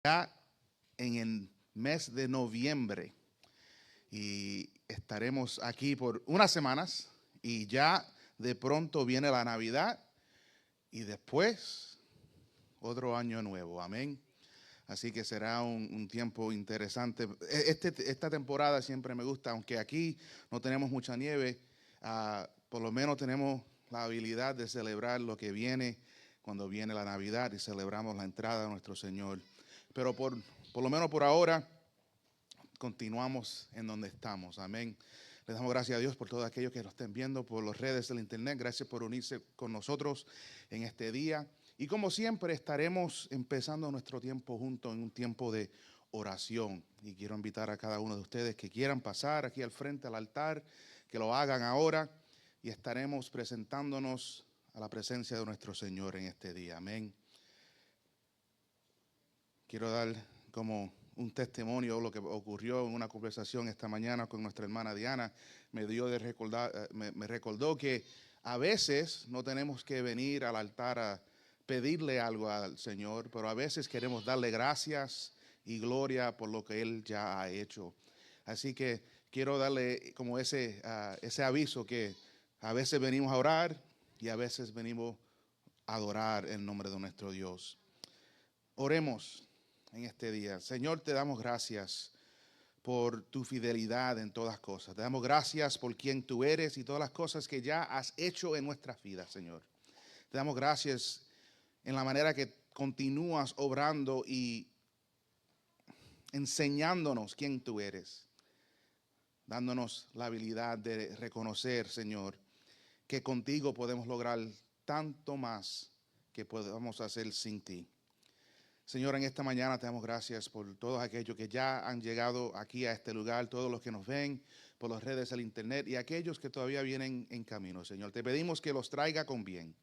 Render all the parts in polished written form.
Ya en el mes de noviembre y estaremos aquí por unas semanas y ya de pronto viene la Navidad y después otro año nuevo, amén. Así que será un tiempo interesante. Esta temporada siempre me gusta, aunque aquí no tenemos mucha nieve, por lo menos tenemos la habilidad de celebrar lo que viene cuando viene la Navidad y celebramos la entrada de nuestro Señor. Pero por lo menos por ahora, continuamos en donde estamos. Amén. Les damos gracias a Dios por todos aquellos que nos estén viendo por las redes del internet. Gracias por unirse con nosotros en este día. Y como siempre estaremos empezando nuestro tiempo juntos en un tiempo de oración. Y quiero invitar a cada uno de ustedes que quieran pasar aquí al frente al altar, que lo hagan ahora. Y estaremos presentándonos a la presencia de nuestro Señor en este día. Amén. Quiero dar como un testimonio de lo que ocurrió en una conversación esta mañana con nuestra hermana Diana. Me recordó que a veces no tenemos que venir al altar a pedirle algo al Señor, pero a veces queremos darle gracias y gloria por lo que Él ya ha hecho. Así que quiero darle como ese aviso que a veces venimos a orar y a veces venimos a adorar el nombre de nuestro Dios. Oremos en este día. Señor, te damos gracias por tu fidelidad en todas cosas. Te damos gracias por quien tú eres y todas las cosas que ya has hecho en nuestras vidas, Señor. Te damos gracias en la manera que continúas obrando y enseñándonos quién tú eres, dándonos la habilidad de reconocer, Señor, que contigo podemos lograr tanto más que podemos hacer sin ti. Señor, en esta mañana te damos gracias por todos aquellos que ya han llegado aquí a este lugar, todos los que nos ven por las redes del internet y aquellos que todavía vienen en camino, Señor. Te pedimos que los traiga con bien,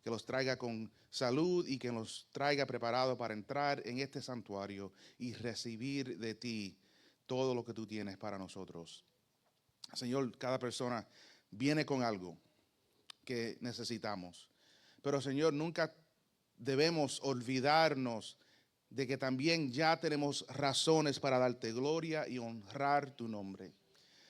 que los traiga con salud y que los traiga preparados para entrar en este santuario y recibir de ti todo lo que tú tienes para nosotros. Señor, cada persona viene con algo que necesitamos, pero Señor, nunca debemos olvidarnos de que también ya tenemos razones para darte gloria y honrar tu nombre.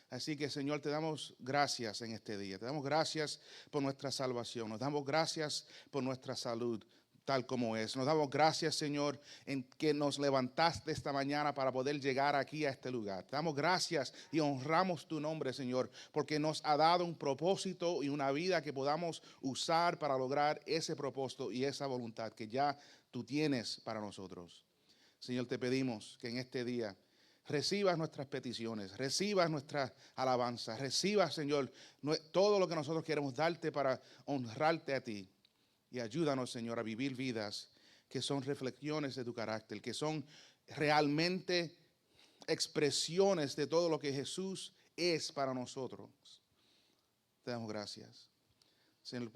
Así que, Señor, te damos gracias en este día. Te damos gracias por nuestra salvación. Nos damos gracias por nuestra salud, tal como es. Nos damos gracias, Señor, en que nos levantaste esta mañana para poder llegar aquí a este lugar. Te damos gracias y honramos tu nombre, Señor, porque nos ha dado un propósito y una vida que podamos usar para lograr ese propósito y esa voluntad que ya tú tienes para nosotros. Señor, te pedimos que en este día recibas nuestras peticiones, recibas nuestra alabanza, recibas, Señor, todo lo que nosotros queremos darte para honrarte a ti. Y ayúdanos, Señor, a vivir vidas que son reflexiones de tu carácter, que son realmente expresiones de todo lo que Jesús es para nosotros. Te damos gracias. Señor,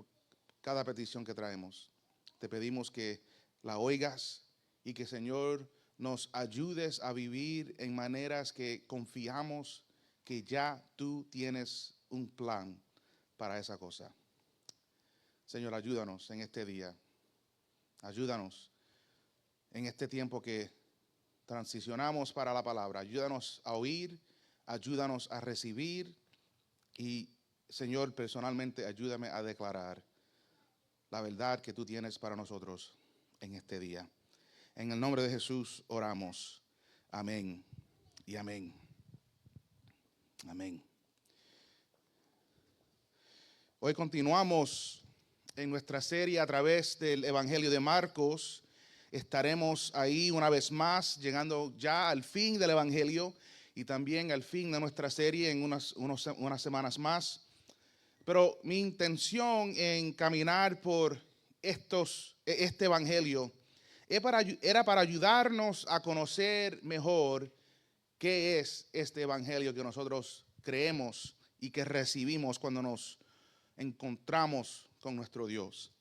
cada petición que traemos, te pedimos que la oigas y que, Señor, nos ayudes a vivir en maneras que confiamos que ya tú tienes un plan para esa cosa. Señor, ayúdanos en este día. Ayúdanos en este tiempo que transicionamos para la palabra. Ayúdanos a oír, ayúdanos a recibir y, Señor, personalmente ayúdame a declarar la verdad que tú tienes para nosotros en este día. En el nombre de Jesús oramos. Amén y amén. Amén. Hoy continuamos en nuestra serie a través del Evangelio de Marcos. Estaremos ahí una vez más, llegando ya al fin del Evangelio y también al fin de nuestra serie en unas semanas más. Pero mi intención en caminar por este Evangelio era para ayudarnos a conocer mejor qué es este Evangelio que nosotros creemos y que recibimos cuando nos encontramos con nuestro Dios.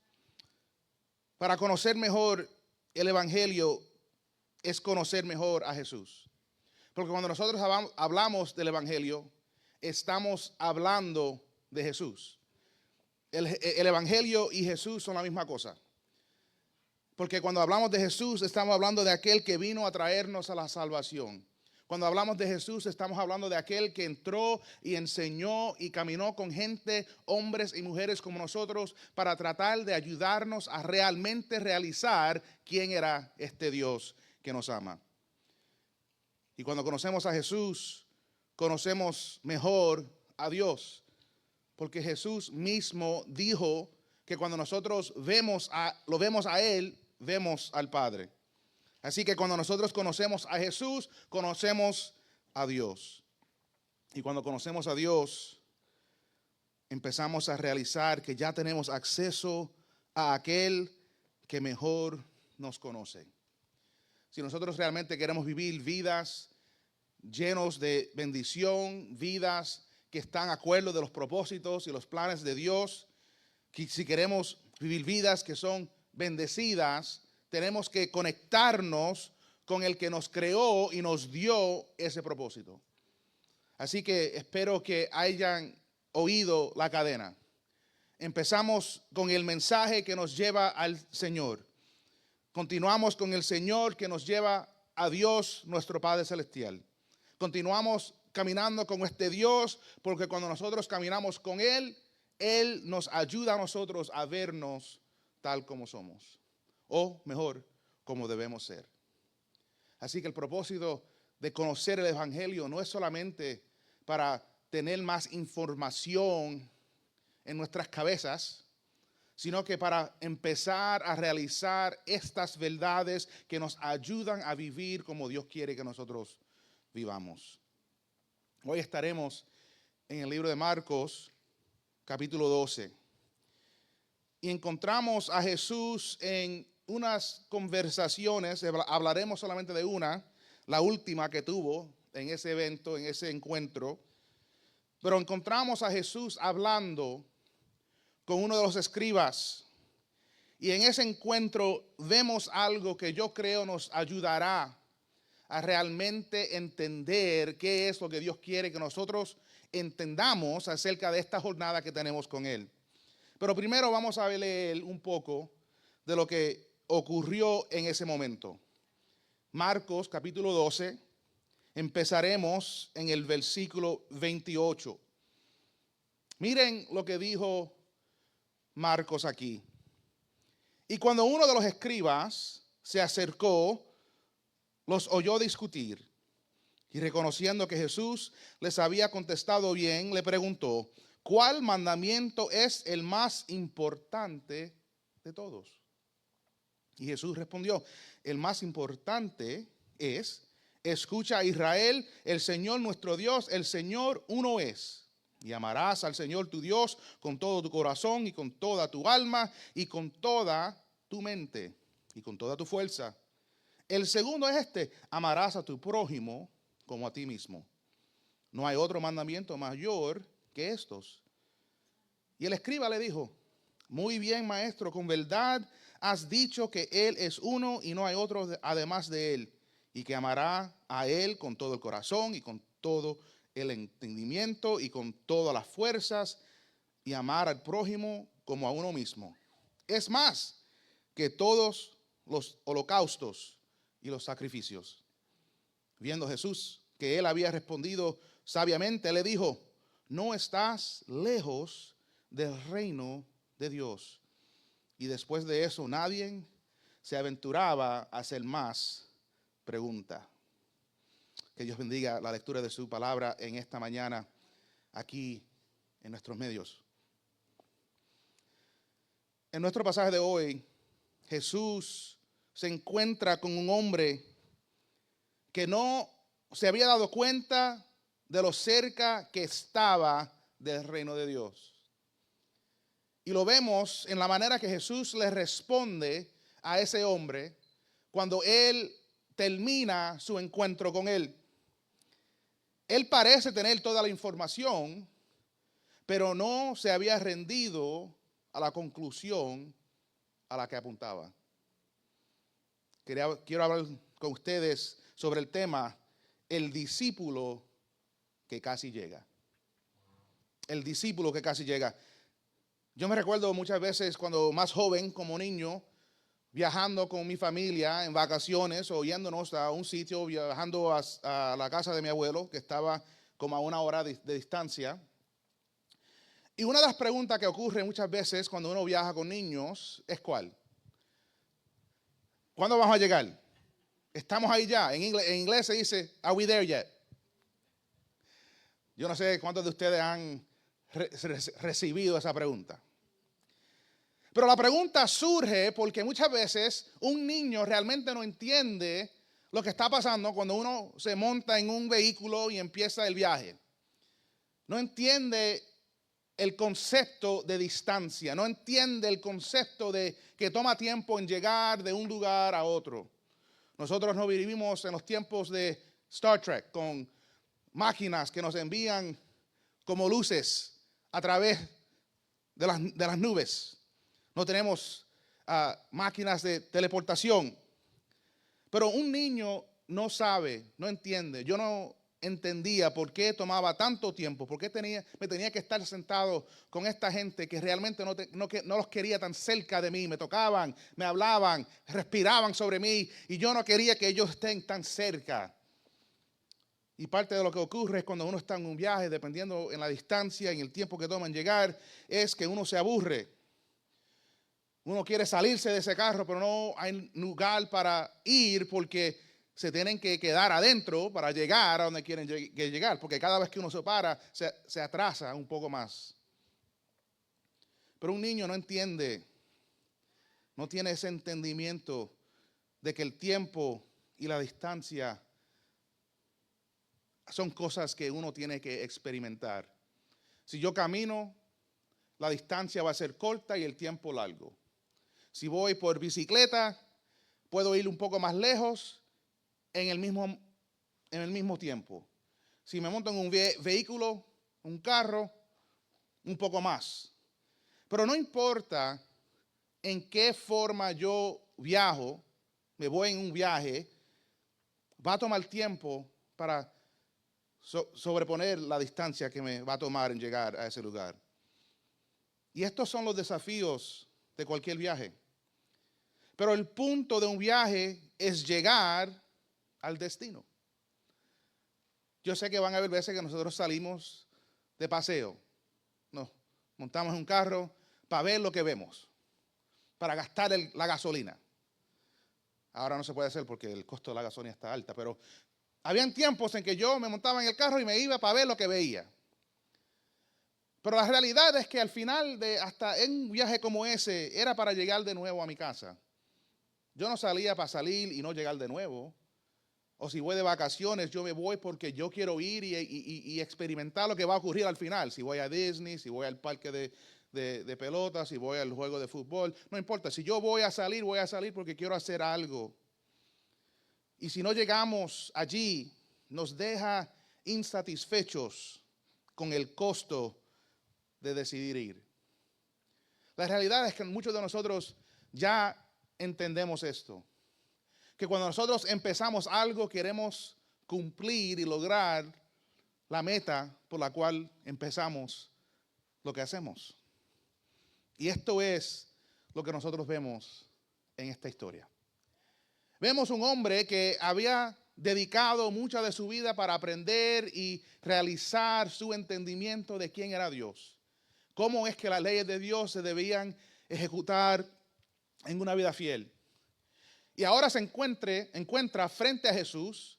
Para conocer mejor el Evangelio es conocer mejor a Jesús. Porque cuando nosotros hablamos del Evangelio, estamos hablando de Jesús. El Evangelio y Jesús son la misma cosa. Porque cuando hablamos de Jesús, estamos hablando de aquel que vino a traernos a la salvación. Cuando hablamos de Jesús, estamos hablando de aquel que entró y enseñó y caminó con gente, hombres y mujeres como nosotros, para tratar de ayudarnos a realmente realizar quién era este Dios que nos ama. Y cuando conocemos a Jesús, conocemos mejor a Dios. Porque Jesús mismo dijo que cuando nosotros lo vemos a Él, vemos al Padre. Así que cuando nosotros conocemos a Jesús, conocemos a Dios. Y cuando conocemos a Dios, empezamos a realizar que ya tenemos acceso a aquel que mejor nos conoce. Si nosotros realmente queremos vivir vidas llenos de bendición, vidas que están de acuerdo de los propósitos y los planes de Dios, si queremos vivir vidas que son bendecidas, tenemos que conectarnos con el que nos creó y nos dio ese propósito. Así que espero que hayan oído la cadena. Empezamos con el mensaje que nos lleva al Señor. Continuamos con el Señor que nos lleva a Dios, nuestro Padre Celestial. Continuamos caminando con este Dios porque cuando nosotros caminamos con Él, Él nos ayuda a nosotros a vernos tal como somos. O mejor, como debemos ser. Así que el propósito de conocer el Evangelio no es solamente para tener más información en nuestras cabezas, sino que para empezar a realizar estas verdades que nos ayudan a vivir como Dios quiere que nosotros vivamos. Hoy estaremos en el libro de Marcos, capítulo 12. Y encontramos a Jesús en unas conversaciones, hablaremos solamente de una, la última que tuvo en ese evento, en ese encuentro. Pero encontramos a Jesús hablando con uno de los escribas. Y en ese encuentro vemos algo que yo creo nos ayudará a realmente entender qué es lo que Dios quiere que nosotros entendamos acerca de esta jornada que tenemos con Él. Pero primero vamos a leer un poco de lo que ocurrió en ese momento. Marcos capítulo 12, empezaremos en el versículo 28. Miren lo que dijo Marcos aquí. Y cuando uno de los escribas se acercó, los oyó discutir. Y reconociendo que Jesús les había contestado bien, le preguntó: ¿cuál mandamiento es el más importante de todos? Y Jesús respondió: el más importante es: escucha a Israel, el Señor nuestro Dios, el Señor uno es. Y amarás al Señor tu Dios con todo tu corazón y con toda tu alma y con toda tu mente y con toda tu fuerza. El segundo es este: amarás a tu prójimo como a ti mismo. No hay otro mandamiento mayor que estos. Y el escriba le dijo: muy bien, maestro, con verdad has dicho que Él es uno y no hay otro además de Él, y que amará a Él con todo el corazón y con todo el entendimiento y con todas las fuerzas, y amar al prójimo como a uno mismo. Es más que todos los holocaustos y los sacrificios. Viendo Jesús que él había respondido sabiamente, le dijo: no estás lejos del reino de Dios. Y después de eso nadie se aventuraba a hacer más preguntas. Que Dios bendiga la lectura de su palabra en esta mañana aquí en nuestros medios. En nuestro pasaje de hoy, Jesús se encuentra con un hombre que no se había dado cuenta de lo cerca que estaba del reino de Dios. Y lo vemos en la manera que Jesús le responde a ese hombre cuando él termina su encuentro con él. Él parece tener toda la información, pero no se había rendido a la conclusión a la que apuntaba. Quiero hablar con ustedes sobre el tema: el discípulo que casi llega. El discípulo que casi llega. Yo me recuerdo muchas veces cuando más joven, como niño, viajando con mi familia en vacaciones o yéndonos a un sitio, viajando a la casa de mi abuelo, que estaba como a 1 hora de distancia. Y una de las preguntas que ocurre muchas veces cuando uno viaja con niños es ¿cuál? ¿Cuándo vamos a llegar? Estamos ahí ya. En inglés se dice, ¿are we there yet? Yo no sé cuántos de ustedes han recibido esa pregunta. Pero la pregunta surge porque muchas veces un niño realmente no entiende lo que está pasando cuando uno se monta en un vehículo y empieza el viaje. No entiende el concepto de distancia, no entiende el concepto de que toma tiempo en llegar de un lugar a otro. Nosotros no vivimos en los tiempos de Star Trek con máquinas que nos envían como luces a través de las nubes. No tenemos máquinas de teleportación. Pero un niño no sabe, no entiende. Yo no entendía por qué tomaba tanto tiempo, por qué me tenía que estar sentado con esta gente que realmente no los quería tan cerca de mí. Me tocaban, me hablaban, respiraban sobre mí y yo no quería que ellos estén tan cerca. Y parte de lo que ocurre es cuando uno está en un viaje, dependiendo en la distancia, en el tiempo que toma en llegar, es que uno se aburre. Uno quiere salirse de ese carro, pero no hay lugar para ir porque se tienen que quedar adentro para llegar a donde quieren llegar, porque cada vez que uno se para, se atrasa un poco más. Pero un niño no entiende, no tiene ese entendimiento de que el tiempo y la distancia son cosas que uno tiene que experimentar. Si yo camino, la distancia va a ser corta y el tiempo largo. Si voy por bicicleta, puedo ir un poco más lejos en el mismo tiempo. Si me monto en un vehículo, un carro, un poco más. Pero no importa en qué forma yo viajo, me voy en un viaje, va a tomar tiempo para sobreponer la distancia que me va a tomar en llegar a ese lugar. Y estos son los desafíos de cualquier viaje. Pero el punto de un viaje es llegar al destino. Yo sé que van a haber veces que nosotros salimos de paseo. Nos montamos en un carro para ver lo que vemos, para gastar la gasolina. Ahora no se puede hacer porque el costo de la gasolina está alta, pero habían tiempos en que yo me montaba en el carro y me iba para ver lo que veía. Pero la realidad es que al final hasta en un viaje como ese era para llegar de nuevo a mi casa. Yo no salía para salir y no llegar de nuevo. O si voy de vacaciones, yo me voy porque yo quiero ir y experimentar lo que va a ocurrir al final. Si voy a Disney, si voy al parque de pelotas, si voy al juego de fútbol. No importa, si yo voy a salir porque quiero hacer algo. Y si no llegamos allí, nos deja insatisfechos con el costo de decidir ir. La realidad es que muchos de nosotros ya entendemos esto, que cuando nosotros empezamos algo queremos cumplir y lograr la meta por la cual empezamos lo que hacemos. Y esto es lo que nosotros vemos en esta historia. Vemos un hombre que había dedicado mucha de su vida para aprender y realizar su entendimiento de quién era Dios. Cómo es que las leyes de Dios se debían ejecutar en una vida fiel. Y ahora se encuentra frente a Jesús,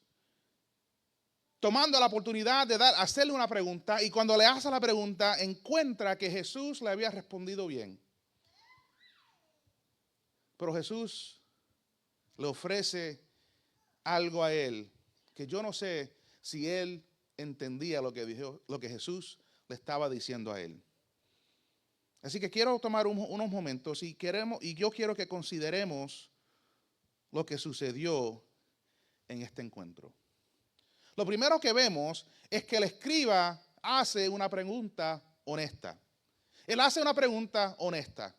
tomando la oportunidad de hacerle una pregunta, y cuando le hace la pregunta, encuentra que Jesús le había respondido bien. Pero Jesús le ofrece algo a él, que yo no sé si él entendía lo que Jesús le estaba diciendo a él. Así que quiero tomar unos momentos y yo quiero que consideremos lo que sucedió en este encuentro. Lo primero que vemos es que el escriba hace una pregunta honesta. Él hace una pregunta honesta.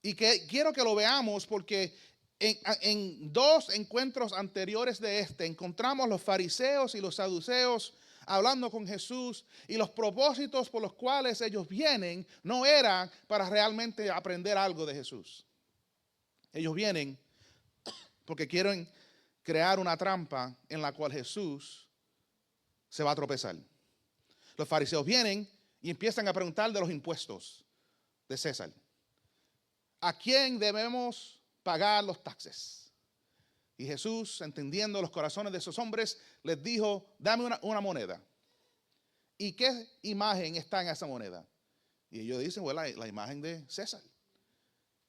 Y que quiero que lo veamos porque en dos encuentros anteriores de encontramos los fariseos y los saduceos hablando con Jesús, y los propósitos por los cuales ellos vienen no eran para realmente aprender algo de Jesús. Ellos vienen porque quieren crear una trampa en la cual Jesús se va a tropezar. Los fariseos vienen y empiezan a preguntar de los impuestos de César. ¿A quién debemos pagar los taxes? Y Jesús, entendiendo los corazones de esos hombres, les dijo, dame una moneda. ¿Y qué imagen está en esa moneda? Y ellos dicen, bueno, la imagen de César.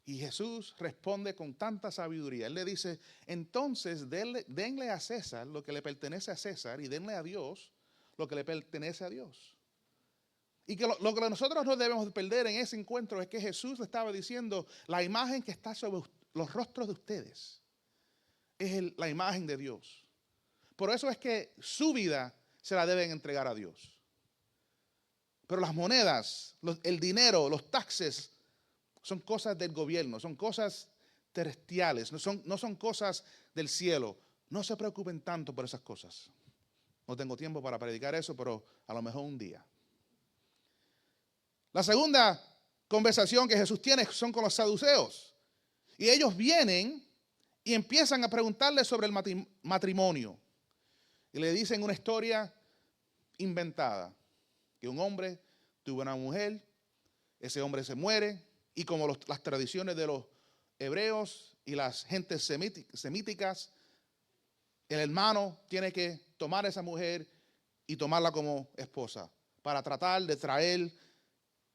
Y Jesús responde con tanta sabiduría. Él le dice, entonces denle a César lo que le pertenece a César y denle a Dios lo que le pertenece a Dios. Y que lo que nosotros no debemos perder en ese encuentro es que Jesús le estaba diciendo, la imagen que está sobre los rostros de ustedes es la imagen de Dios. Por eso es que su vida se la deben entregar a Dios. Pero las monedas, el dinero, los taxes, son cosas del gobierno, son cosas terrestriales, no son cosas del cielo. No se preocupen tanto por esas cosas. No tengo tiempo para predicar eso, pero a lo mejor un día. La segunda conversación que Jesús tiene son con los saduceos. Y ellos vienen y empiezan a preguntarle sobre el matrimonio. Y le dicen una historia inventada, que un hombre tuvo una mujer, ese hombre se muere, y como las tradiciones de los hebreos y las gentes semíticas, el hermano tiene que tomar a esa mujer y tomarla como esposa para tratar de traer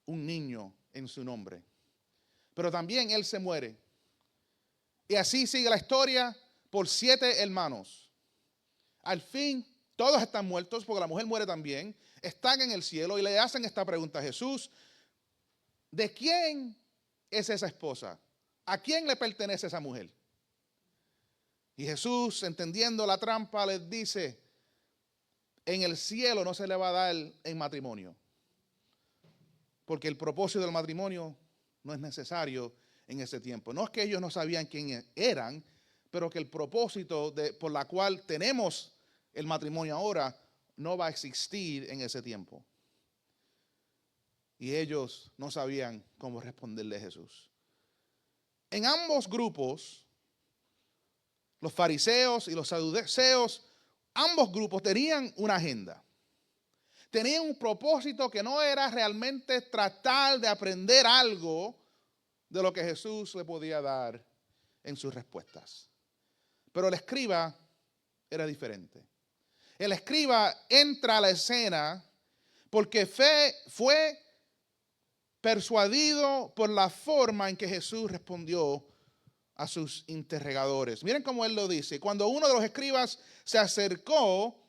un niño en su nombre. Pero también él se muere. Y así sigue la historia por 7 hermanos. Al fin, todos están muertos porque la mujer muere también. Están en el cielo y le hacen esta pregunta a Jesús. ¿De quién es esa esposa? ¿A quién le pertenece esa mujer? Y Jesús, entendiendo la trampa, les dice, en el cielo no se le va a dar en matrimonio. Porque el propósito del matrimonio no es necesario en ese tiempo. No es que ellos no sabían quién eran, pero que el propósito por la cual tenemos el matrimonio ahora no va a existir en ese tiempo. Y ellos no sabían cómo responderle a Jesús. En ambos grupos, los fariseos y los saduceos, ambos grupos tenían una agenda. Tenían un propósito que no era realmente tratar de aprender algo de lo que Jesús le podía dar en sus respuestas. Pero el escriba era diferente. El escriba entra a la escena porque fue persuadido por la forma en que Jesús respondió a sus interrogadores. Miren cómo él lo dice. Cuando uno de los escribas se acercó,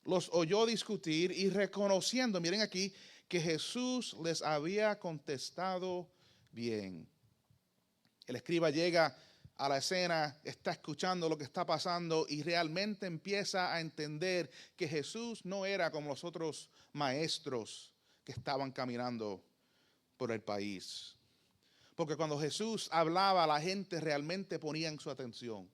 los oyó discutir y reconociendo, miren aquí, que Jesús les había contestado bien. El escriba llega a la escena, está escuchando lo que está pasando y realmente empieza a entender que Jesús no era como los otros maestros que estaban caminando por el país. Porque cuando Jesús hablaba, la gente realmente ponía en su atención.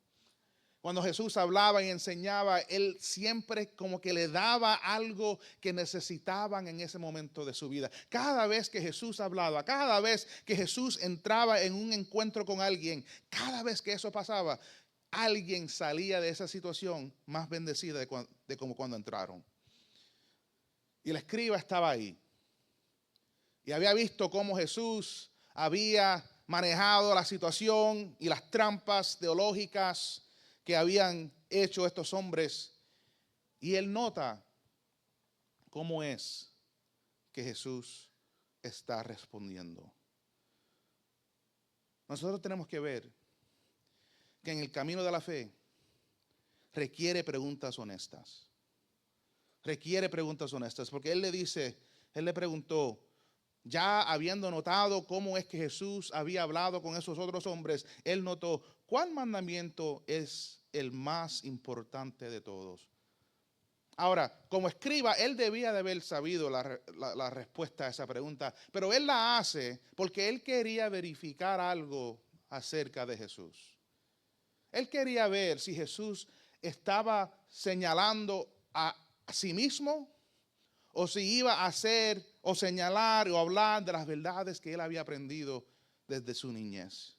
Cuando Jesús hablaba y enseñaba, Él siempre como que le daba algo que necesitaban en ese momento de su vida. Cada vez que Jesús hablaba, cada vez que Jesús entraba en un encuentro con alguien, cada vez que eso pasaba, alguien salía de esa situación más bendecida de como cuando entraron. Y el escriba estaba ahí. Y había visto cómo Jesús había manejado la situación y las trampas teológicas que habían hecho estos hombres, y él nota cómo es que Jesús está respondiendo. Nosotros tenemos que ver que en el camino de la fe requiere preguntas honestas. Requiere preguntas honestas, porque él le preguntó, ya habiendo notado cómo es que Jesús había hablado con esos otros hombres, él notó, ¿cuál mandamiento es el más importante de todos? Ahora, como escriba, él debía de haber sabido la respuesta a esa pregunta, pero él la hace porque él quería verificar algo acerca de Jesús. Él quería ver si Jesús estaba señalando a sí mismo o si iba a hacer o señalar o hablar de las verdades que él había aprendido desde su niñez.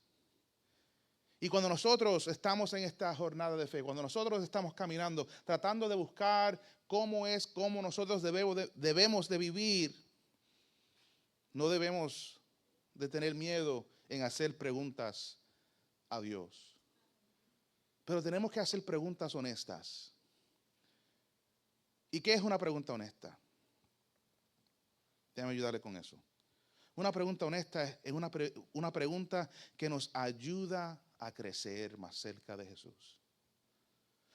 Y cuando nosotros estamos en esta jornada de fe, cuando nosotros estamos caminando, tratando de buscar cómo nosotros debemos de vivir, no debemos de tener miedo en hacer preguntas a Dios. Pero tenemos que hacer preguntas honestas. ¿Y qué es una pregunta honesta? Déjame ayudarle con eso. Una pregunta honesta es una pregunta que nos ayuda a crecer más cerca de Jesús.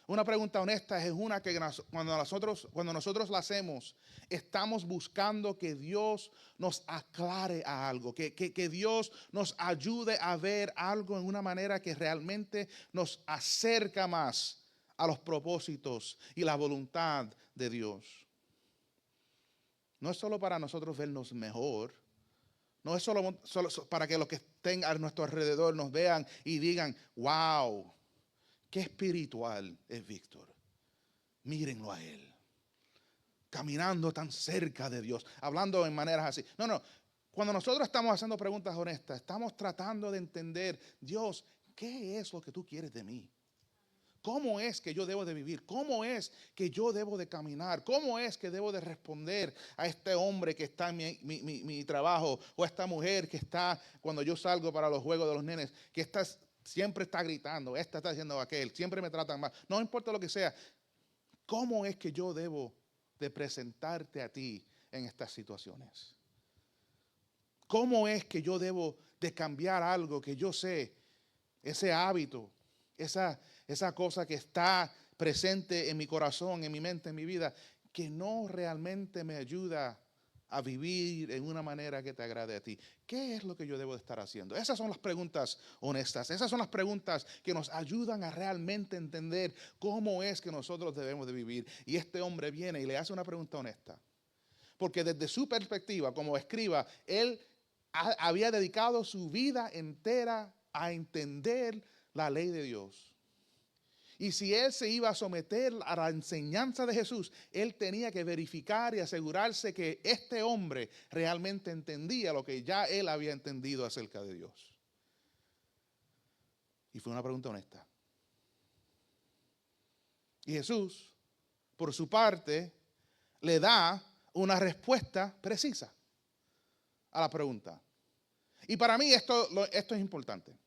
Una pregunta honesta es una que cuando nosotros la hacemos, estamos buscando que Dios nos aclare a algo, que Dios nos ayude a ver algo en una manera que realmente nos acerca más a los propósitos y la voluntad de Dios. No es solo para nosotros vernos mejor, no es solo para que los que estén a nuestro alrededor nos vean y digan, wow, qué espiritual es Víctor. Mírenlo a él, caminando tan cerca de Dios, hablando en maneras así. No. Cuando nosotros estamos haciendo preguntas honestas, estamos tratando de entender, Dios, ¿qué es lo que tú quieres de mí? ¿Cómo es que yo debo de vivir? ¿Cómo es que yo debo de caminar? ¿Cómo es que debo de responder a este hombre que está en mi trabajo? O a esta mujer que está cuando yo salgo para los juegos de los nenes, que siempre está gritando, esta está diciendo aquel, siempre me tratan mal. No importa lo que sea. ¿Cómo es que yo debo de presentarte a ti en estas situaciones? ¿Cómo es que yo debo de cambiar algo que yo sé, ese hábito, esa cosa que está presente en mi corazón, en mi mente, en mi vida, que no realmente me ayuda a vivir en una manera que te agrade a ti? ¿Qué es lo que yo debo de estar haciendo? Esas son las preguntas honestas. Esas son las preguntas que nos ayudan a realmente entender cómo es que nosotros debemos de vivir. Y este hombre viene y le hace una pregunta honesta. Porque desde su perspectiva, como escriba, él había dedicado su vida entera a entender la ley de Dios. Y si él se iba a someter a la enseñanza de Jesús, él tenía que verificar y asegurarse que este hombre realmente entendía lo que ya él había entendido acerca de Dios. Y fue una pregunta honesta. Y Jesús, por su parte, le da una respuesta precisa a la pregunta. Y para mí esto es importante.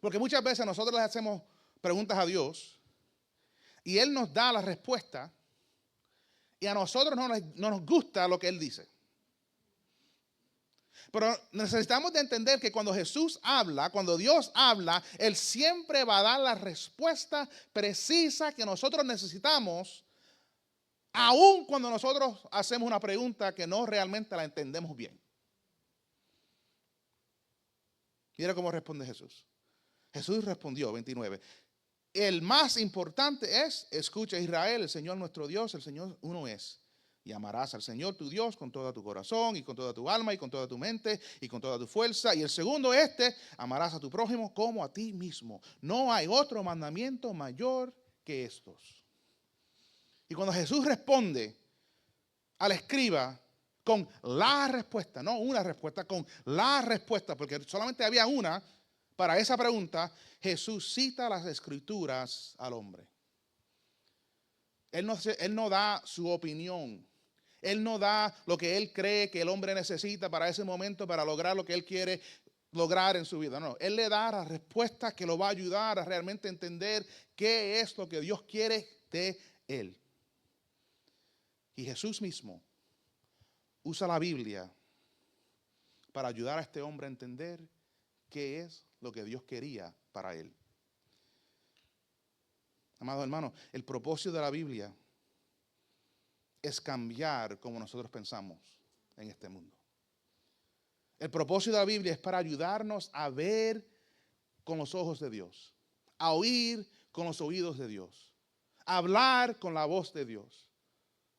Porque muchas veces nosotros le hacemos preguntas a Dios y Él nos da la respuesta y a nosotros no nos gusta lo que Él dice. Pero necesitamos de entender que cuando Jesús habla, cuando Dios habla, Él siempre va a dar la respuesta precisa que nosotros necesitamos, aun cuando nosotros hacemos una pregunta que no realmente la entendemos bien. Mira cómo responde Jesús. Jesús respondió, 29. El más importante es, escucha Israel, el Señor nuestro Dios, el Señor uno es. Y amarás al Señor tu Dios con todo tu corazón y con toda tu alma y con toda tu mente y con toda tu fuerza. Y el segundo amarás a tu prójimo como a ti mismo. No hay otro mandamiento mayor que estos. Y cuando Jesús responde al escriba con la respuesta, no una respuesta, con la respuesta, porque solamente había una para esa pregunta, Jesús cita las escrituras al hombre. Él no da su opinión. Él no da lo que él cree que el hombre necesita para ese momento, para lograr lo que él quiere lograr en su vida. No, él le da la respuesta que lo va a ayudar a realmente entender qué es lo que Dios quiere de él. Y Jesús mismo usa la Biblia para ayudar a este hombre a entender qué es lo que Dios quería para él. Amado hermano, el propósito de la Biblia es cambiar como nosotros pensamos en este mundo. El propósito de la Biblia es para ayudarnos a ver con los ojos de Dios, a oír con los oídos de Dios, a hablar con la voz de Dios,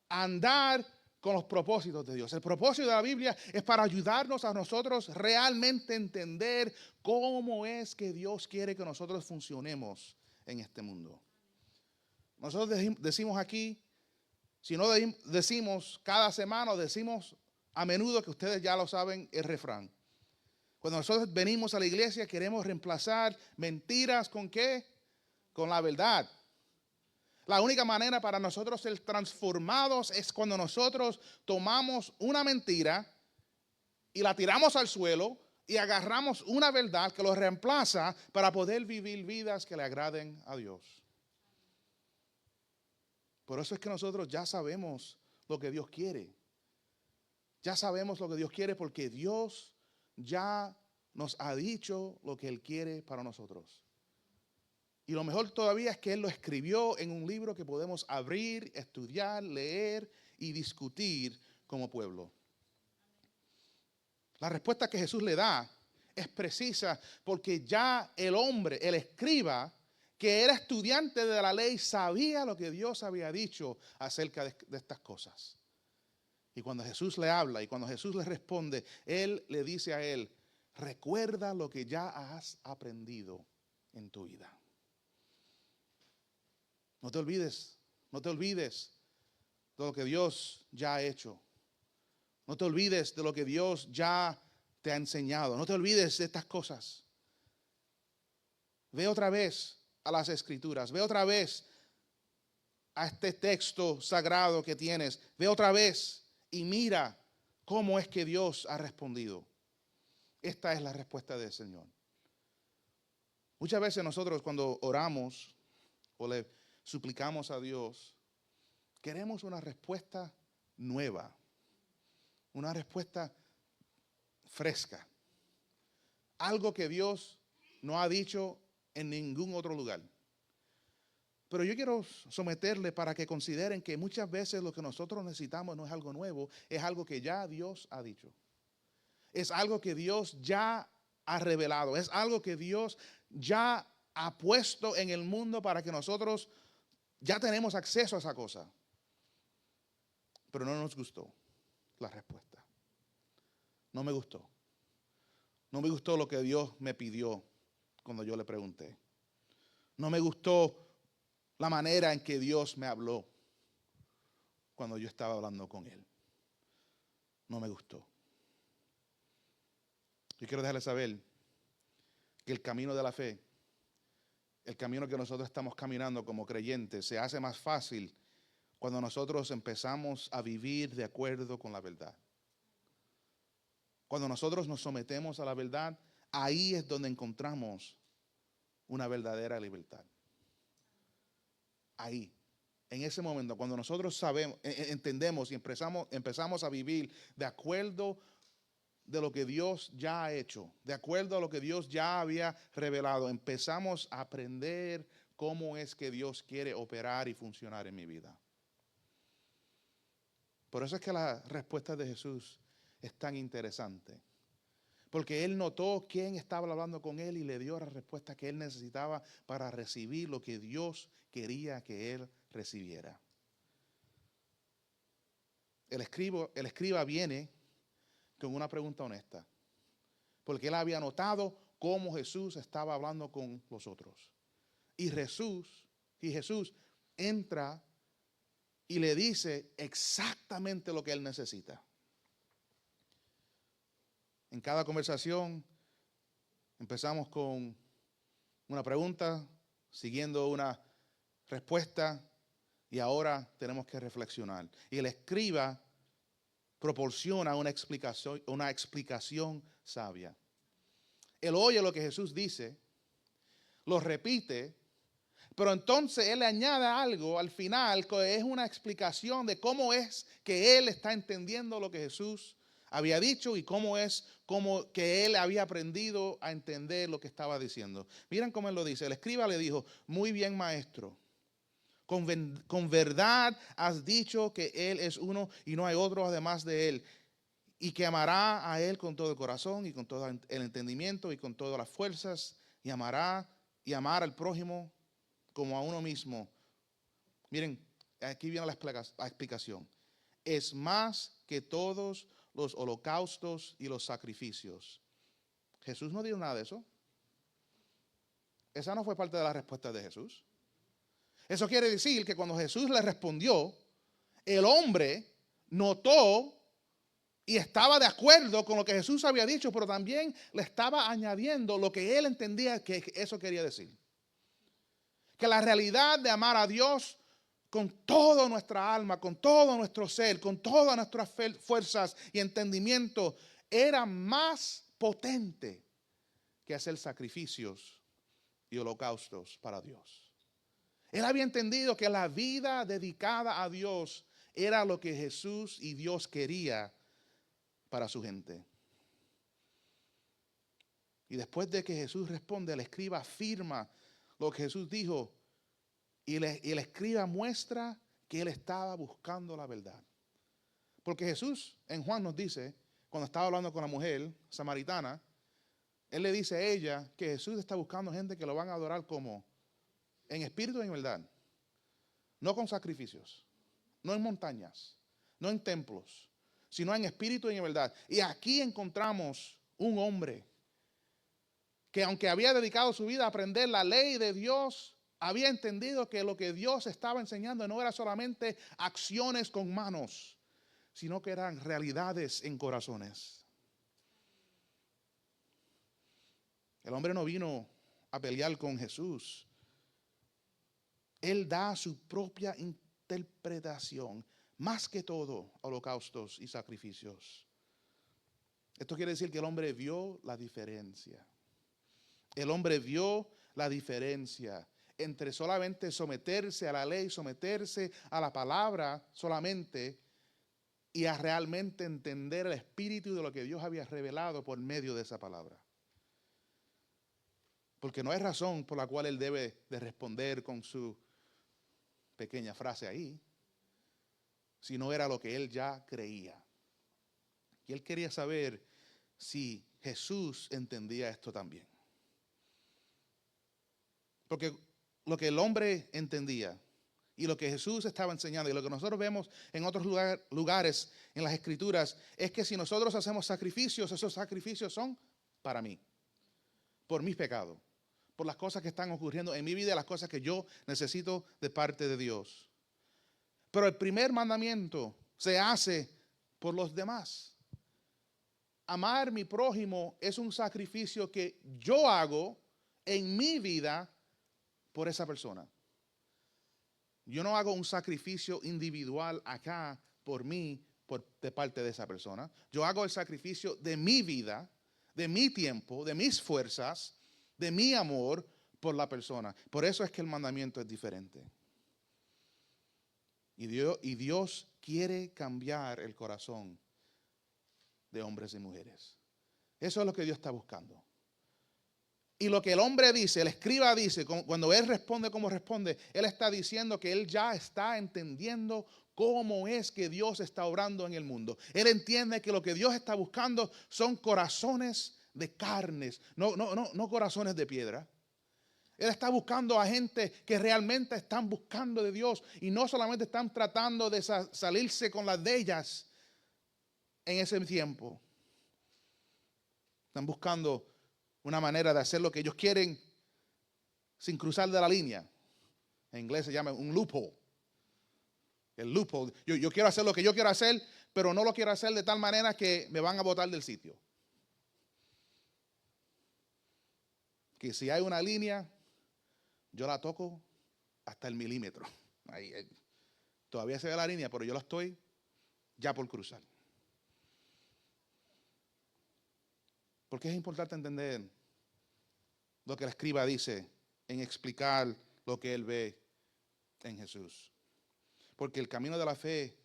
a andar con los propósitos de Dios. El propósito de la Biblia es para ayudarnos a nosotros realmente entender cómo es que Dios quiere que nosotros funcionemos en este mundo. Nosotros decimos aquí, si no decimos cada semana, decimos a menudo, que ustedes ya lo saben, el refrán. Cuando nosotros venimos a la iglesia queremos reemplazar mentiras ¿con qué? Con la verdad. La única manera para nosotros ser transformados es cuando nosotros tomamos una mentira y la tiramos al suelo y agarramos una verdad que lo reemplaza para poder vivir vidas que le agraden a Dios. Por eso es que nosotros ya sabemos lo que Dios quiere. Ya sabemos lo que Dios quiere porque Dios ya nos ha dicho lo que Él quiere para nosotros. Y lo mejor todavía es que Él lo escribió en un libro que podemos abrir, estudiar, leer y discutir como pueblo. La respuesta que Jesús le da es precisa porque ya el hombre, el escriba, que era estudiante de la ley, sabía lo que Dios había dicho acerca de estas cosas. Y cuando Jesús le habla y cuando Jesús le responde, Él le dice a él, recuerda lo que ya has aprendido en tu vida. No te olvides de lo que Dios ya ha hecho. No te olvides de lo que Dios ya te ha enseñado. No te olvides de estas cosas. Ve otra vez a las Escrituras. Ve otra vez a este texto sagrado que tienes. Ve otra vez y mira cómo es que Dios ha respondido. Esta es la respuesta del Señor. Muchas veces nosotros cuando oramos o le suplicamos a Dios, queremos una respuesta nueva, una respuesta fresca, algo que Dios no ha dicho en ningún otro lugar. Pero yo quiero someterle para que consideren que muchas veces lo que nosotros necesitamos no es algo nuevo, es algo que ya Dios ha dicho. Es algo que Dios ya ha revelado, es algo que Dios ya ha puesto en el mundo para que nosotros ya tenemos acceso a esa cosa. Pero no nos gustó la respuesta. No me gustó. No me gustó lo que Dios me pidió cuando yo le pregunté. No me gustó la manera en que Dios me habló cuando yo estaba hablando con Él. No me gustó. Yo quiero dejarles saber que el camino de la fe, el camino que nosotros estamos caminando como creyentes, se hace más fácil cuando nosotros empezamos a vivir de acuerdo con la verdad. Cuando nosotros nos sometemos a la verdad, ahí es donde encontramos una verdadera libertad. Ahí, en ese momento, cuando nosotros sabemos, entendemos y empezamos a vivir de acuerdo de lo que Dios ya ha hecho, de acuerdo a lo que Dios ya había revelado, empezamos a aprender cómo es que Dios quiere operar y funcionar en mi vida. Por eso es que la respuesta de Jesús es tan interesante. Porque Él notó quién estaba hablando con Él y le dio la respuesta que Él necesitaba para recibir lo que Dios quería que Él recibiera. El escriba viene con una pregunta honesta. Porque él había notado cómo Jesús estaba hablando con los otros. Y Jesús entra y le dice exactamente lo que él necesita. En cada conversación empezamos con una pregunta, siguiendo una respuesta, y ahora tenemos que reflexionar. Y el escriba proporciona una explicación sabia. Él oye lo que Jesús dice, lo repite, pero entonces él le añade algo al final que es una explicación de cómo es que él está entendiendo lo que Jesús había dicho y cómo que él había aprendido a entender lo que estaba diciendo. Miren cómo él lo dice. El escriba le dijo, muy bien, maestro. Con verdad has dicho que Él es uno y no hay otro además de Él. Y que amará a Él con todo el corazón y con todo el entendimiento y con todas las fuerzas. Y amar al prójimo como a uno mismo. Miren, aquí viene la explicación. Es más que todos los holocaustos y los sacrificios. Jesús no dijo nada de eso. Esa no fue parte de la respuesta de Jesús. Eso quiere decir que cuando Jesús le respondió, el hombre notó Y estaba de acuerdo con lo que Jesús había dicho, pero también le estaba añadiendo lo que él entendía que eso quería decir. Que la realidad de amar a Dios con toda nuestra alma, con todo nuestro ser, con todas nuestras fuerzas y entendimiento, era más potente que hacer sacrificios y holocaustos para Dios. Él había entendido que la vida dedicada a Dios era lo que Jesús y Dios quería para su gente. Y después de que Jesús responde, el escriba afirma lo que Jesús dijo y el escriba muestra que él estaba buscando la verdad. Porque Jesús en Juan nos dice, cuando estaba hablando con la mujer samaritana, él le dice a ella que Jesús está buscando gente que lo van a adorar como en espíritu y en verdad. No con sacrificios, no en montañas, no en templos, sino en espíritu y en verdad. Y aquí encontramos un hombre que, aunque había dedicado su vida a aprender la ley de Dios, había entendido que lo que Dios estaba enseñando no era solamente acciones con manos, sino que eran realidades en corazones. El hombre no vino a pelear con Jesús. Él da su propia interpretación, más que todo, holocaustos y sacrificios. Esto quiere decir que el hombre vio la diferencia. El hombre vio la diferencia entre solamente someterse a la ley, someterse a la palabra solamente, y a realmente entender el espíritu de lo que Dios había revelado por medio de esa palabra. Porque no hay razón por la cual él debe de responder con su pequeña frase ahí, si no era lo que él ya creía. Y él quería saber si Jesús entendía esto también. Porque lo que el hombre entendía y lo que Jesús estaba enseñando y lo que nosotros vemos en otros lugares en las Escrituras es que si nosotros hacemos sacrificios, esos sacrificios son para mí, por mis pecados, por las cosas que están ocurriendo en mi vida, las cosas que yo necesito de parte de Dios. Pero el primer mandamiento se hace por los demás. Amar a mi prójimo es un sacrificio que yo hago en mi vida por esa persona. Yo no hago un sacrificio individual acá por mí, de parte de esa persona. Yo hago el sacrificio de mi vida, de mi tiempo, de mis fuerzas, de mi amor por la persona. Por eso es que el mandamiento es diferente. Y Dios quiere cambiar el corazón de hombres y mujeres. Eso es lo que Dios está buscando. Y lo que el hombre dice, el escriba dice, cuando él responde como responde, él está diciendo que él ya está entendiendo cómo es que Dios está obrando en el mundo. Él entiende que lo que Dios está buscando son corazones de carnes, no corazones de piedra. Él está buscando a gente que realmente están buscando de Dios y no solamente están tratando de salirse con las de ellas en ese tiempo. Están buscando una manera de hacer lo que ellos quieren sin cruzar de la línea. En inglés se llama un loophole. El loophole. Yo quiero hacer lo que yo quiero hacer, pero no lo quiero hacer de tal manera que me van a botar del sitio. Que si hay una línea, yo la toco hasta el milímetro. Ahí, todavía se ve la línea, pero yo la estoy ya por cruzar. Porque es importante entender lo que el escriba dice en explicar lo que él ve en Jesús. Porque el camino de la fe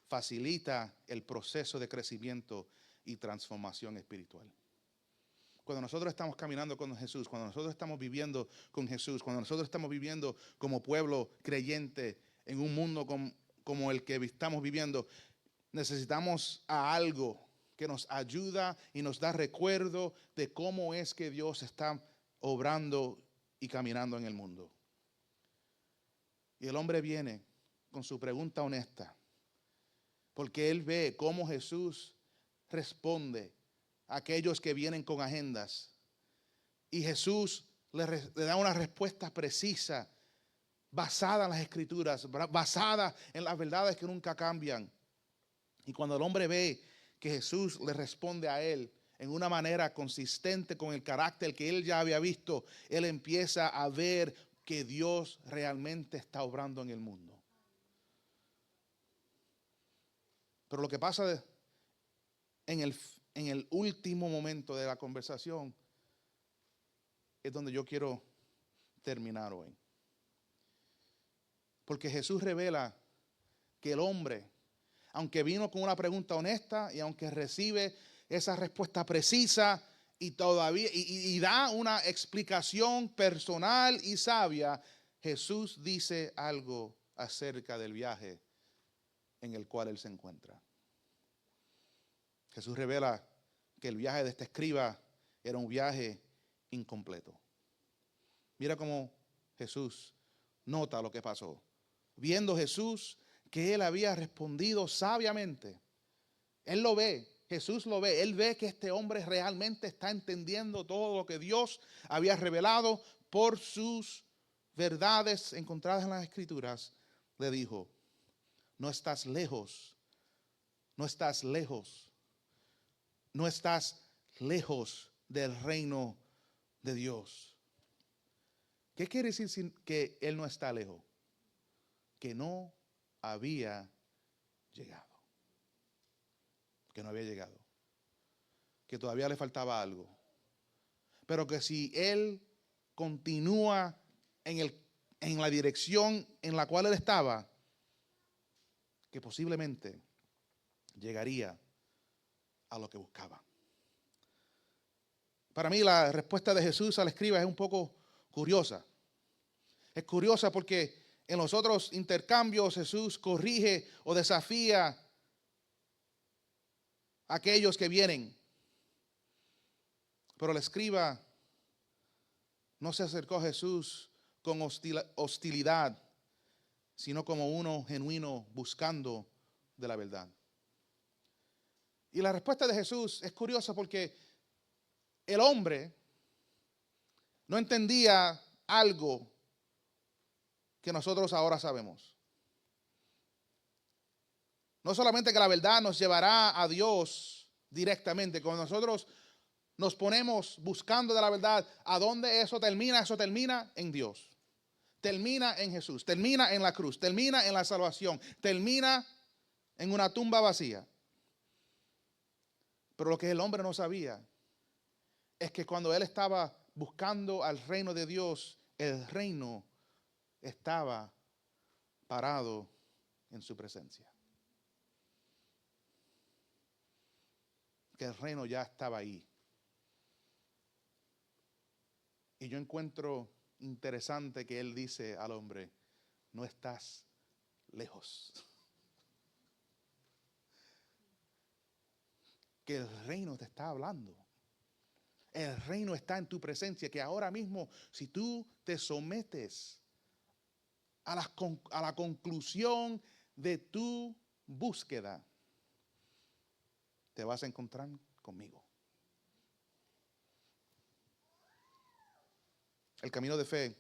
facilita el proceso de crecimiento y transformación espiritual. Cuando nosotros estamos caminando con Jesús, cuando nosotros estamos viviendo con Jesús, cuando nosotros estamos viviendo como pueblo creyente en un mundo como el que estamos viviendo, necesitamos a algo que nos ayuda y nos da recuerdo de cómo es que Dios está obrando y caminando en el mundo. Y el hombre viene con su pregunta honesta, porque él ve cómo Jesús responde a aquellos que vienen con agendas. Y Jesús le da una respuesta precisa, basada en las Escrituras, basada en las verdades que nunca cambian. Y cuando el hombre ve que Jesús le responde a él en una manera consistente con el carácter que él ya había visto, él empieza a ver que Dios realmente está obrando en el mundo. Pero lo que pasa en el último momento de la conversación es donde yo quiero terminar hoy. Porque Jesús revela que el hombre, aunque vino con una pregunta honesta y aunque recibe esa respuesta precisa y todavía y da una explicación personal y sabia, Jesús dice algo acerca del viaje en el cual él se encuentra. Jesús revela que el viaje de este escriba era un viaje incompleto. Mira cómo Jesús nota lo que pasó. Viendo Jesús que él había respondido sabiamente, él lo ve, Jesús lo ve, él ve que este hombre realmente está entendiendo todo lo que Dios había revelado por sus verdades encontradas en las Escrituras. Le dijo: no estás lejos, no estás lejos, no estás lejos del reino de Dios. ¿Qué quiere decir que él no está lejos? Que no había llegado. Que no había llegado. Que todavía le faltaba algo. Pero que si él continúa en la dirección en la cual él estaba, que posiblemente llegaría a lo que buscaba. Para mí la respuesta de Jesús al escriba es un poco curiosa. Es curiosa porque en los otros intercambios Jesús corrige o desafía a aquellos que vienen. Pero el escriba no se acercó a Jesús con hostilidad, sino como uno genuino buscando de la verdad. Y la respuesta de Jesús es curiosa porque el hombre no entendía algo que nosotros ahora sabemos. No solamente que la verdad nos llevará a Dios directamente, cuando nosotros nos ponemos buscando de la verdad, ¿a dónde eso termina? Eso termina en Dios. Termina en Jesús, termina en la cruz, termina en la salvación, termina en una tumba vacía. Pero lo que el hombre no sabía es que cuando él estaba buscando al reino de Dios, el reino estaba parado en su presencia. Que el reino ya estaba ahí. Y yo encuentro interesante que él dice al hombre: no estás lejos. Que el reino te está hablando. El reino está en tu presencia, que ahora mismo, si tú te sometes a la conclusión de tu búsqueda, te vas a encontrar conmigo. El camino de fe,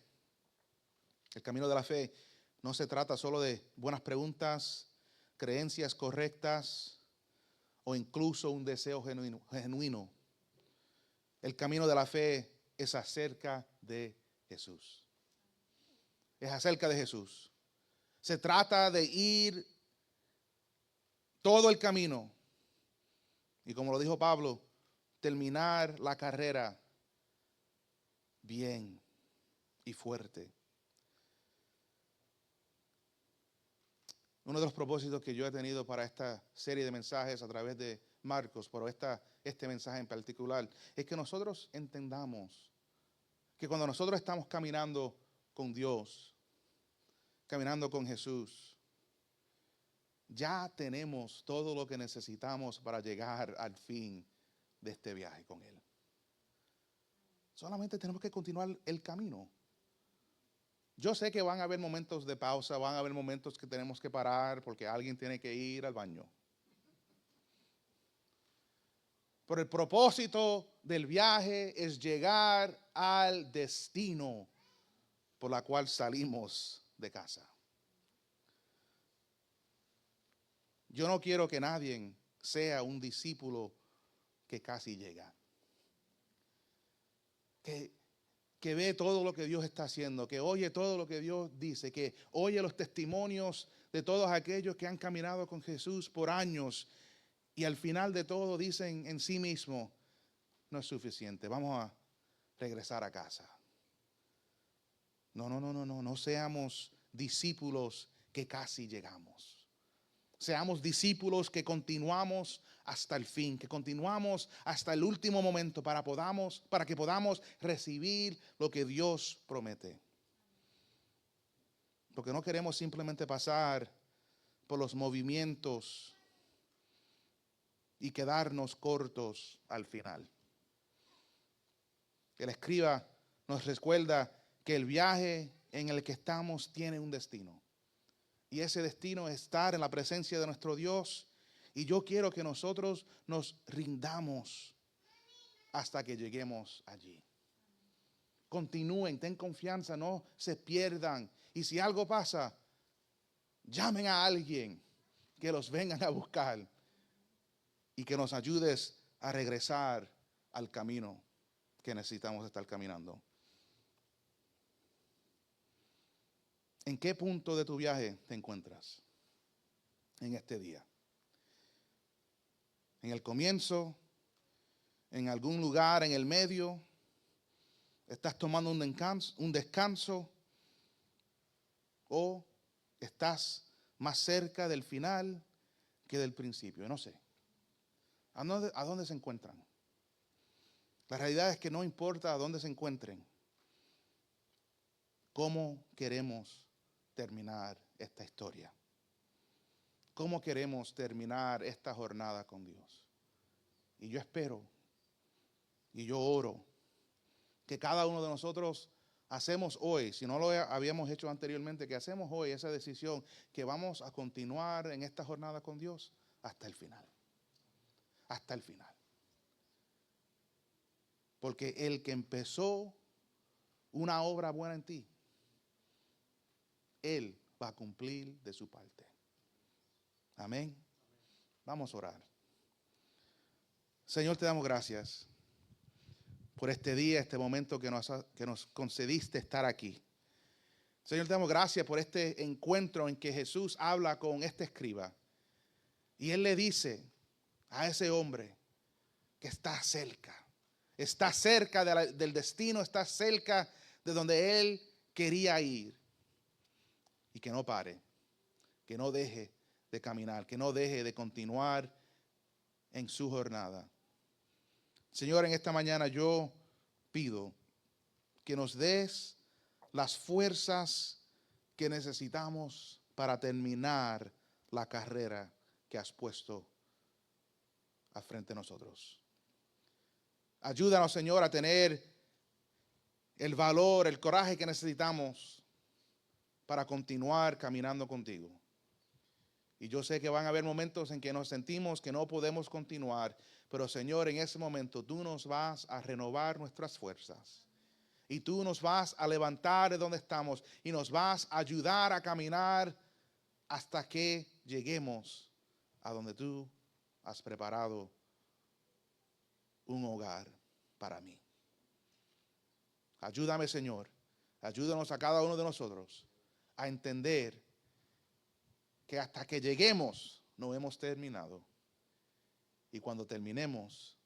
el camino de la fe, no se trata solo de buenas preguntas, creencias correctas o incluso un deseo genuino. El camino de la fe es acerca de Jesús. Es acerca de Jesús. Se trata de ir todo el camino. Y como lo dijo Pablo, terminar la carrera bien y fuerte. Uno de los propósitos que yo he tenido para esta serie de mensajes a través de Marcos, pero este mensaje en particular, es que nosotros entendamos que cuando nosotros estamos caminando con Dios, caminando con Jesús, ya tenemos todo lo que necesitamos para llegar al fin de este viaje con Él. Solamente tenemos que continuar el camino. Yo sé que van a haber momentos de pausa, van a haber momentos que tenemos que parar porque alguien tiene que ir al baño. Pero el propósito del viaje es llegar al destino por la cual salimos de casa. Yo no quiero que nadie sea un discípulo que casi llega. Que ve todo lo que Dios está haciendo, que oye todo lo que Dios dice, que oye los testimonios de todos aquellos que han caminado con Jesús por años y al final de todo dicen en sí mismo, no es suficiente, vamos a regresar a casa. No seamos discípulos que casi llegamos. Seamos discípulos que continuamos hasta el fin, que continuamos hasta el último momento para que podamos recibir lo que Dios promete. Porque no queremos simplemente pasar por los movimientos y quedarnos cortos al final. El escriba nos recuerda que el viaje en el que estamos tiene un destino. Y ese destino es estar en la presencia de nuestro Dios. Y yo quiero que nosotros nos rindamos hasta que lleguemos allí. Continúen, ten confianza, no se pierdan. Y si algo pasa, llamen a alguien que los vengan a buscar y que nos ayudes a regresar al camino que necesitamos estar caminando. ¿En qué punto de tu viaje te encuentras en este día? ¿En el comienzo? ¿En algún lugar en el medio? ¿Estás tomando un descanso? ¿O estás más cerca del final que del principio? No sé. ¿A dónde se encuentran? La realidad es que no importa a dónde se encuentren. ¿Cómo queremos terminar esta historia? ¿Cómo queremos terminar esta jornada con Dios? Y yo espero y yo oro que cada uno de nosotros hacemos hoy, si no lo habíamos hecho anteriormente, que hacemos hoy esa decisión, que vamos a continuar en esta jornada con Dios hasta el final. Hasta el final. Porque el que empezó una obra buena en ti, Él va a cumplir de su parte. Amén. Vamos a orar. Señor, te damos gracias por este día, este momento que nos concediste estar aquí. Señor, te damos gracias por este encuentro en que Jesús habla con este escriba. Y Él le dice a ese hombre que está cerca del destino, está cerca de donde Él quería ir. Y que no pare, que no deje de caminar, que no deje de continuar en su jornada. Señor, en esta mañana yo pido que nos des las fuerzas que necesitamos para terminar la carrera que has puesto al frente de nosotros. Ayúdanos, Señor, a tener el valor, el coraje que necesitamos para continuar caminando contigo. Y yo sé que van a haber momentos en que nos sentimos que no podemos continuar, pero Señor, en ese momento tú nos vas a renovar nuestras fuerzas. Y tú nos vas a levantar de donde estamos y nos vas a ayudar a caminar hasta que lleguemos a donde tú has preparado un hogar para mí. Ayúdame, Señor. Ayúdanos a cada uno de nosotros a entender que hasta que lleguemos no hemos terminado. Y cuando terminemos,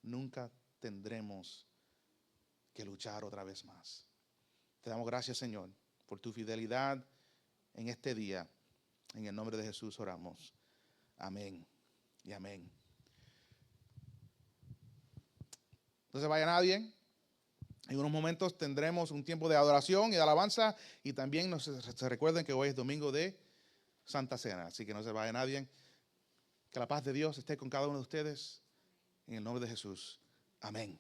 nunca tendremos que luchar otra vez más. Te damos gracias, Señor, por tu fidelidad en este día. En el nombre de Jesús oramos. Amén y amén. No se vaya nadie. En unos momentos tendremos un tiempo de adoración y de alabanza. Y también se recuerden que hoy es domingo de Santa Cena. Así que no se vaya nadie. Que la paz de Dios esté con cada uno de ustedes. En el nombre de Jesús. Amén.